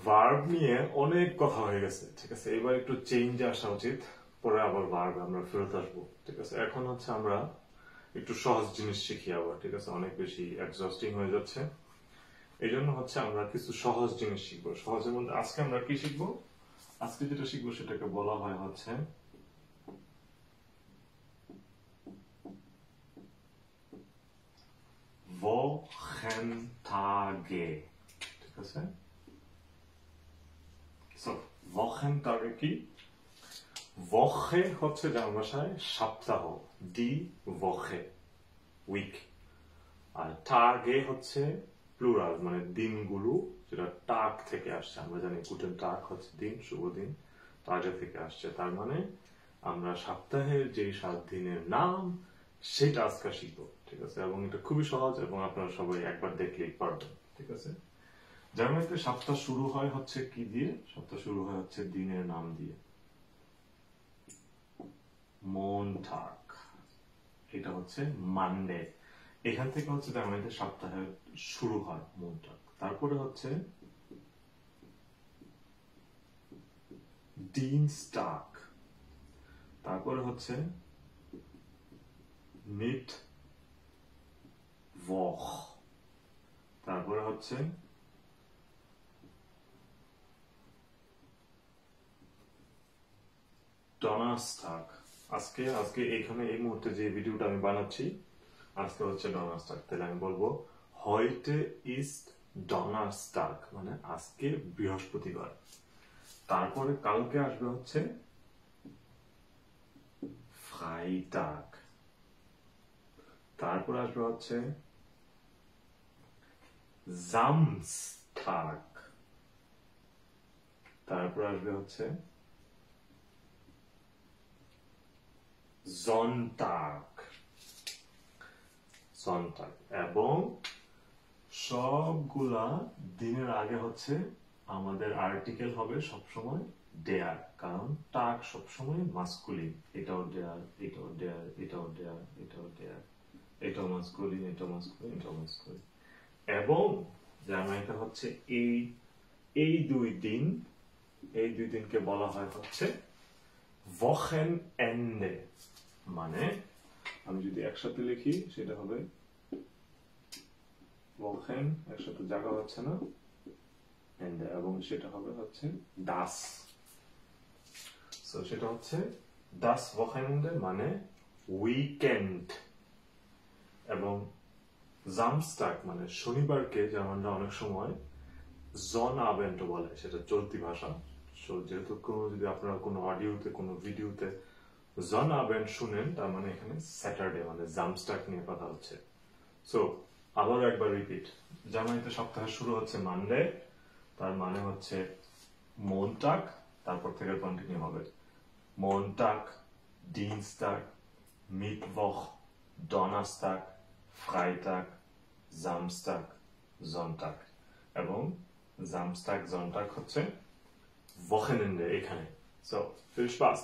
Verb নিয়ে অনেক কথা হয়ে গেছে, ঠিক আছে। এবার একটু চেঞ্জে আসা উচিত, পরে আবার ভার্ব আমরা ফেরত আসবো, ঠিক আছে। এখন হচ্ছে আমরা একটু সহজ জিনিস শিখি আবার, ঠিক আছে। অনেক বেশি এক্সস্টিং হয়ে যাচ্ছে, এই জন্য হচ্ছে আমরা কিছু সহজ জিনিস শিখবো। সহজের মধ্যে আজকে আমরা কি শিখবো? আজকে যেটা শিখবো সেটাকে বলা হয় হচ্ছে Wochentage, ঠিক আছে। সো Wochentage কি? Woche হচ্ছে জার্মান ভাষায় সপ্তাহ, die Woche উইক, আর টাগে হচ্ছে প্লুরাল মানে দিনগুলো, যেটা টাগ থেকে আসছে। আমরা জানি গুটেন টাগ হচ্ছে দিন, শুভ দিন, টাগে থেকে আসছে। তার মানে আমরা সপ্তাহের যে 7 দিনের নাম সেটা আজকে শিখবো, ঠিক আছে। এবং এটা খুবই সহজ এবং আপনারা সবাই একবার দেখলেই পারবেন, ঠিক আছে। জার্মানিতে সপ্তাহ শুরু হয় হচ্ছে কি দিয়ে? সপ্তাহ শুরু হয় হচ্ছে দিনের নাম দিয়ে, মনটাগ, এটা হচ্ছে মানডে। এখান থেকে হচ্ছে জার্মানিতে সপ্তাহের শুরু হয় মনটাগ। তারপরে হচ্ছে ডিনস্টাগ, তারপরে হচ্ছে মিটওখ, তারপরে হচ্ছে ডনার্স্টাগ। আজকে এইখানে এই মুহূর্তে যে ভিডিওটা আমি বানাচ্ছি আজকে হচ্ছে ডনার্স্টাগ। তাহলে আমি বলবো heute ist Donnerstag, মানে আজকে বৃহস্পতিবার। তারপরে কালকে আসবে হচ্ছে Freitag, তারপরে আসবে হচ্ছে Samstag, তারপরে আসবে হচ্ছে Sonntag, এবং সবগুলা দিনের আগে হচ্ছে আমাদের আর্টিকেল হবে সবসময় ডেয়ার, কারণ টাগ সবসময় মাস্কুলিন। এটাও ডেয়ার, এটাও ডেয়ার, এটাও ডেয়ার, এটাও ডেয়ার, এটাও মাস্কুলিন, এটাও মাস্কুলিন, এটাও মাস্কুলিন। এবং জার্মানিতে হচ্ছে এই দুই দিনকে বলা হয় হচ্ছে Wochenende, মানে আমি যদি একসাথে লিখি সেটা হবে Wochen, একসাথে জায়গা হচ্ছে না, Ende, এবং সেটা হবে হচ্ছে das। সো সেটা হচ্ছে das Wochenende মানে উইকেন্ড। এবং Samstag মানে শনিবারকে জার্মানরা অনেক সময় Sonnabend বলে, সেটা চলতি ভাষা। যেহেতু যদি আপনারা কোনো অডিওতে কোনো ভিডিওতে Sonnabend শুনেন, তার মানে এখানে স্যাটারডে মানে Samstag নিয়ে কথা হচ্ছে। সো আবার একবার রিপিট, জার্মানিতে সপ্তাহের শুরু হচ্ছে মানডে, তার মানে হচ্ছে মনটাগ, তারপর থেকে কন্টিনিউ হবে মনটাগ, ডিনস্টাগ, মিটওখ, ডনার্স্টাগ, ফ্রাইটাগ, জামস্টাগ, জন্টাগ। এবং জামস্টাগ জন্টাগ হচ্ছে Wochenende এখানে। So viel Spaß!